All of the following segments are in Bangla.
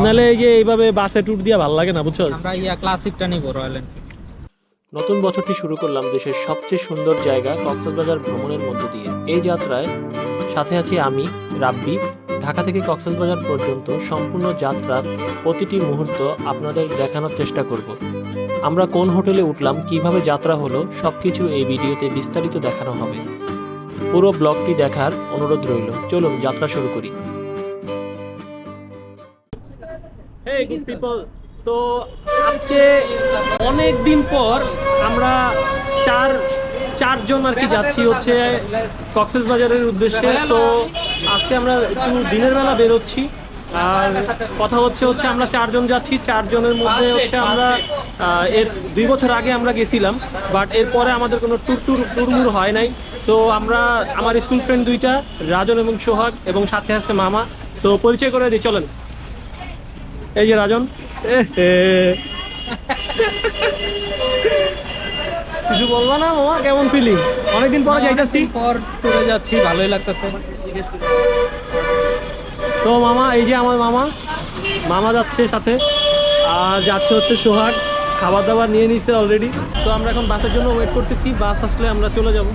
নালে এই যে এইভাবে বাসে ট্যুর দিয়া ভালো লাগে না, বুঝছো? আমরা ক্লাসিকটা নিব রয়্যাল এনফিল্ড। নতুন বছরটি শুরু করলাম দেশের সবচেয়ে সুন্দর জায়গা কক্সবাজার ভ্রমণের মধ্য দিয়ে। এই যাত্রায় সাথে আছি আমি, রাব্বি। ঢাকা থেকে কক্সবাজার পর্যন্ত সম্পূর্ণ যাত্রার প্রতিটি মুহূর্ত আপনাদের দেখানোর চেষ্টা করব। আমরা কোন হোটেলে উঠলাম, কিভাবে যাত্রা হলো, সবকিছু এই ভিডিওতে বিস্তারিত দেখানো হবে। পুরো ব্লগটি দেখার অনুরোধ রইল। চলুন যাত্রা শুরু করি। Hey good people, so আজকে অনেক দিন পর আমরা চারজন আর কি যাচ্ছি হচ্ছে কক্সবাজারের উদ্দেশ্যে। তো আজকে আমরা একটু দিনের বেলা বেরোচ্ছি, আর কথা হচ্ছে আমরা চারজন যাচ্ছি। চারজনের মধ্যে হচ্ছে আমরা এর 2 বছর আগে আমরা গেছিলাম, বাট এরপরে আমাদের কোনো ট্যুর হয় নাই। তো আমরা আমার স্কুল ফ্রেন্ড দুইটা, রাজন এবং সোহাগ, এবং সাথে আছে মামা। তো পরিচয় করে দিই, চলেন। এই যে রাজন, কিছু বলবা না মামা? কেমন ফিলিং? অনেকদিন পরে যাইতেছি, ট্যুরে যাচ্ছি, ভালোই লাগতেছে। তো মামা, এই যে আমার মামা যাচ্ছে সাথে, আর যাচ্ছে হচ্ছে সোহাগ। খাবার দাবার নিয়ে নিছে অলরেডি। তো আমরা এখন বাসের জন্য ওয়েট করতেছি, বাস আসলে আমরা চলে যাব।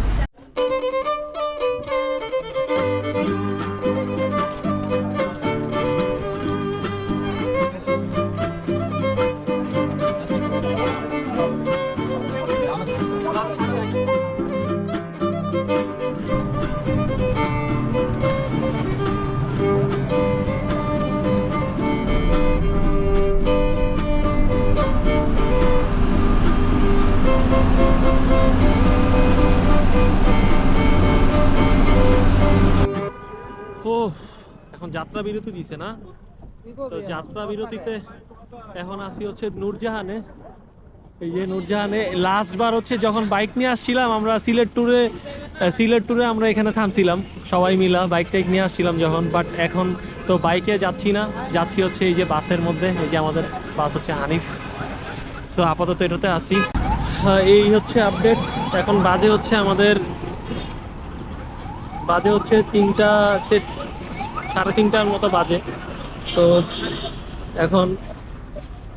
ও এখন যাত্রা বিরতি দিছে না? তো যাত্রা বিরতিতে এখন আসি হচ্ছে নূরজাহানে। এই যে নূরজাহানে লাস্ট বার হচ্ছে যখন বাইক নিয়ে আসছিলাম আমরা সিলেট ট্যুরে আমরা এখানে থামছিলাম সবাই মিলা, বাইক টাইক নিয়ে আসছিলাম যখন। বাট এখন তো বাইকে যাচ্ছি না, যাচ্ছি হচ্ছে এই যে বাসের মধ্যে। এই যে আমাদের বাস হচ্ছে হানিফ। সো আপাতত এটাতে আসি। এই হচ্ছে আপডেট। এখন বাজে হচ্ছে 3টা, 3:30টার মতো বাজে। তো এখন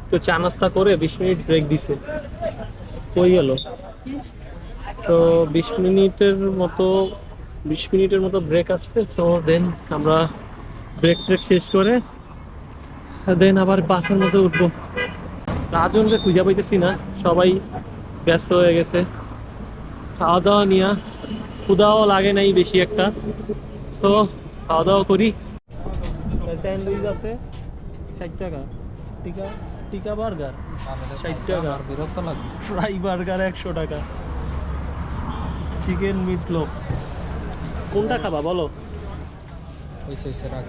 তো চা নাস্তা করে 20 মিনিট ব্রেক দিছে, কই গেল? সো 20 মিনিটের মতো ব্রেক আসছে। সো দেন আমরা ব্রেক শেষ করে দেন আবার বাসের মধ্যে উঠবো। রাজনকে খুঁজে পাইতেছি না, সবাই ব্যস্ত হয়ে গেছে খাওয়া দাওয়া নিয়ে। ক্ষুধাও লাগে নাই বেশি একটা। তো খাওয়া দাওয়া করি। স্যান্ডউইচ আছে 60 টাকা, টিকা বার্গার 60 টাকা, বিরক্ত লাগে। ফ্রাই বার্গার 100 টাকা, চিকেন মিট লোক। কোনটা খাবা বলো? হইছে রাখ।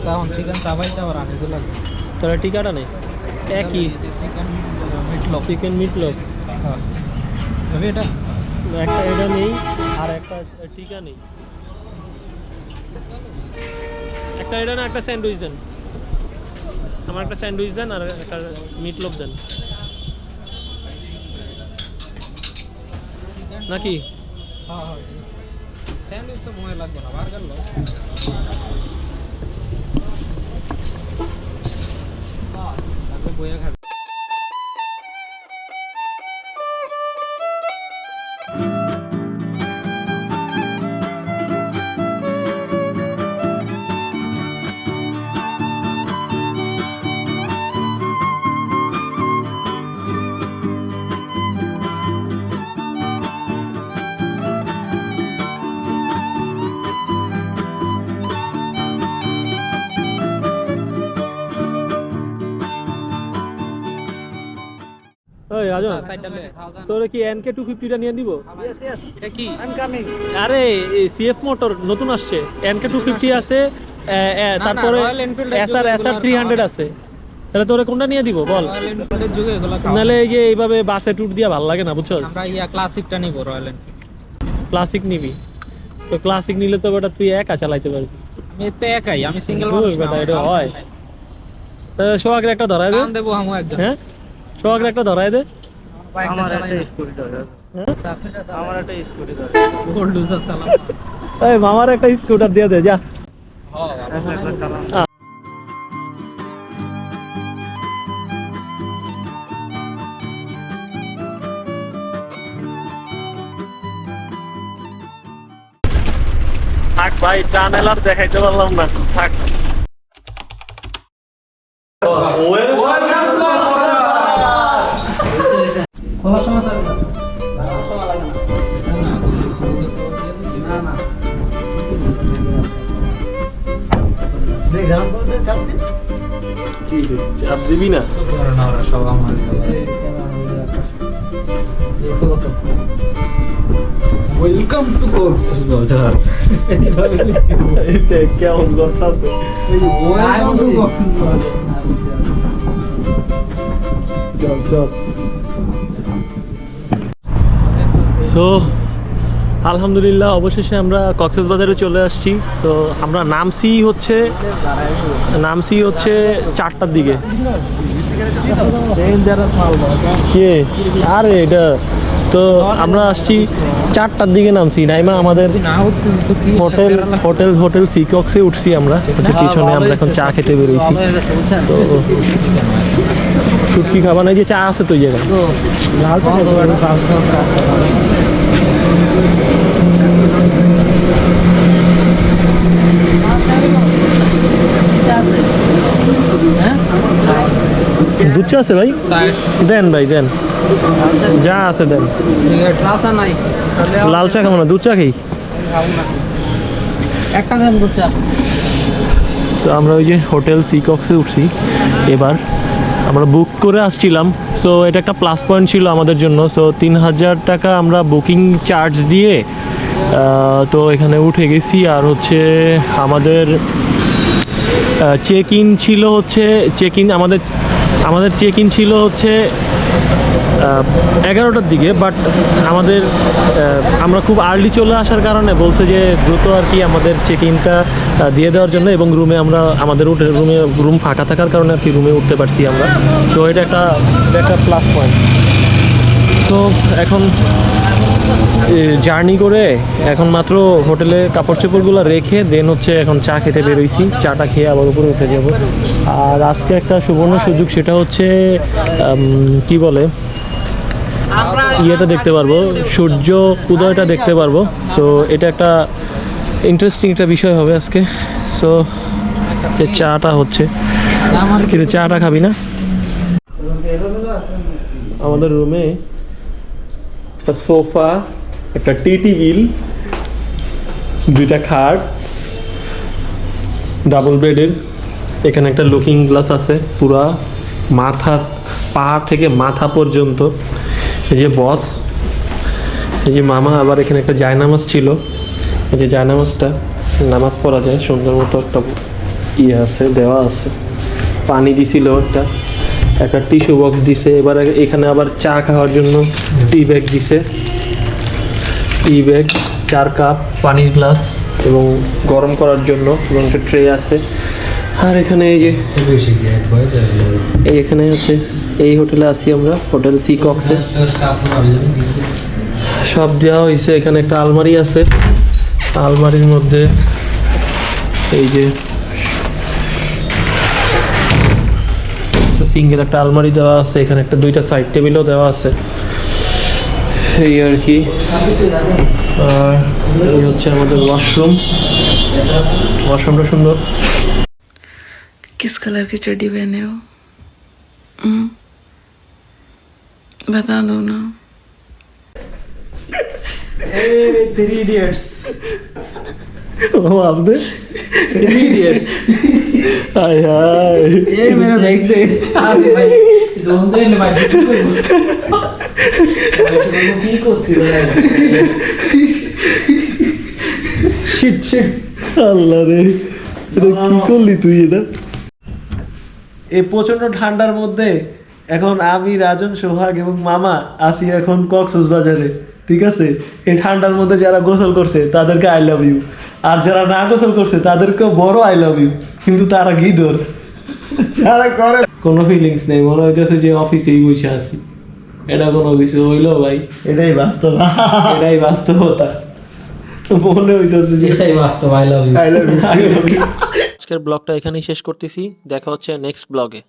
তখন চিকেন চাবাইতে আবার আনিতে লাগবে। তাহলে টিকাটা নেই, একই চিকেন মিট লোক। হ্যাঁ, তবে এটা এটা নেই, আর একটা টিকা নেই। একটা এটা না, একটা স্যান্ডউইচ দেন আমার, একটা স্যান্ডউইচ দেন আর একটা মিট লোক দেন নাকি? হ্যাঁ স্যান্ডউইচ তো মনে লাগবে না, বার্গার লো। বইয়া খাবে। ওই রাজন, তোরে কি NK 250টা নিয়ে দিব? এটা কি? আরে সিএফ মোটর নতুন আসছে, NK 250 আছে, তারপরে SR 300 আছে। তাহলে তোরে কোনটা নিয়ে দিব বল? নালে এই যে এইভাবে বাসে ট্যুর দিয়া ভালো লাগে না, বুঝছো? আমরা ক্লাসিকটা নিব, রয়্যাল এনফিল্ড। ক্লাসিক নিবি? তো ক্লাসিক নিলে তো বেটা তুই একা চালাইতে পারবি। আমি তো একাই, আমি সিঙ্গেল মানুষ না। বেটা এটা হয়। তাহলে সোহাগের একটা ধরায় দে। দেবো আমি একজন। হ্যাঁ, সোহাগের একটা ধরায় দে। আমার একটা স্কুটি দরকার। আমার একটা স্কুটি দরকার। গোল্ড লুজার সালাম। এই মামার একটা স্কুটার দিয়ে দে যা। থাক ভাই, টানেল আর দেখাইতে পারলাম না, থাক। খোলার সময় যাবে না। সময় লাগে না। না। চাপ দিবি না? সব আমার ওয়েলকাম টু কক্সবাজার। কেমন কথা আছে? Welcome to Cox's Bazar. সো আলহামদুলিল্লাহ অবশেষে আমরা কক্সবাজারে চলে আসছি। তো আমরা নামছি হচ্ছে 4টার দিকে। কে আরে এটা তো আমরা আসছি 4টার দিকে নামছি। নাইমা আমাদের হোটেল সিকক্সে উঠছি আমরা, পিছনে আমরা এখন চা খেতে বেরোইছি। তো শুটকি খাবা নাই যে চা আছে তো জায়গায়। দুধ চা আছে ভাই? দেন ভাই দেন, যা আছে দেন। লাল চা খাবো না, দুধ চা খাই। একটা দেন দুধ চা। তো আমরা ওই যে হোটেল সিকক্সে উঠছি এবার। আমরা বুক করে আসছিলাম, সো এটা একটা প্লাস পয়েন্ট ছিল আমাদের জন্য। সো 3000 টাকা আমরা বুকিং চার্জ দিয়ে তো এখানে উঠে গেছি। আর হচ্ছে আমাদের চেক ইন ছিল হচ্ছে আমাদের চেক ইন ছিল হচ্ছে 11টার দিকে। বাট আমরা খুব আর্লি চলে আসার কারণে বলছে যে দ্রুত আর কি আমাদের চেক ইনটা দিয়ে দেওয়ার জন্য, এবং আমাদের রুম ফাঁকা থাকার কারণে আর কি রুমে উঠতে পারছি আমরা। তো এটা একটা প্লাস পয়েন্ট। তো এখন জার্নি করে এখন মাত্র হোটেলে কাপড় চোপড়গুলো রেখে দেন হচ্ছে এখন চা খেতে বেরোইছি। চাটা খেয়ে আবার উপরে উঠে যাব। আর আজকে একটা সুবর্ণ সুযোগ, সেটা হচ্ছে কি বলে ইয়েটা দেখতে পারবো, সূর্য উদয়টা দেখতে পারবো। সো এটা একটা ইন্টারেস্টিং একটা বিষয় হবে আজকে। সো যে চাটা হচ্ছে, কিন্তু চাটা খাবি না? আমাদের রুমে একটা সোফা, একটা টেবিল, 2টা খাট, ডাবল বেডের। এখানে একটা লুকিং গ্লাস আছে পুরা পা থেকে মাথা পর্যন্ত। এই যে বস, এই যে মামা। আবার এখানে একটা জায়নামাজ ছিল, এই যে জায়নামাজটা নামাজ পড়া যায় সুন্দর মতো একটা আছে, দেওয়া আছে। পানি দিছিল একটা টিস্যু বক্স দিছে। এবার এখানে আবার চা খাওয়ার জন্য টি ব্যাগ দিছে, 4 কাপ, পানির গ্লাস এবং গরম করার জন্য এবং একটা ট্রে আছে। আর এখানে এখানে হচ্ছে এই হোটেলে আছি আমরা, হোটেল সিকক্সে। সব দেওয়া হয়েছে। এখানে একটা আলমারি আছে, আলমারির মধ্যে এই যে সিঙ্গেল একটা আলমারি দেওয়া আছে। এখানে একটা 2টা সাইড টেবিলও দেওয়া আছে, এই আর কি। আর এই হচ্ছে আমাদের ওয়াশরুমটা সুন্দর। किस कलर की चड्डी पहने हो? बता दो ना। 3 Idiots। वो आपने 3 Idiots। हाय हाय, ये मेरा बैग दे। अरे भाई जोन दे ले भाई। কি করছিস ভাই? শিট আল্লাহ রে, এটা কি করলি তুই? এটা এই প্রচন্ড ঠান্ডার মধ্যে এখন আমি, রাজন, সোহাগ এবং মামা আসি এখন কক্সবাজারে। ঠিক আছে, এই ঠান্ডার মধ্যে যারা গোসল করছে তাদেরকে আই লাভ ইউ, আর যারা না গোসল করছে তাদেরকেও বড় আই লাভ ইউ। কিন্তু তারা গিদর, যারা করে কোনো ফিলিংস নেই, মনে হইতেছে যে অফিসেই বসে আছি। এটা কোনো কিছু হইলো ভাই? এটাই বাস্তবতা। মনে হইতাছে যে এটাই বাস্তব, I love you. I love you. আজকের ব্লগটা এখানেই শেষ করতেছি, দেখা হচ্ছে নেক্সট ব্লগে।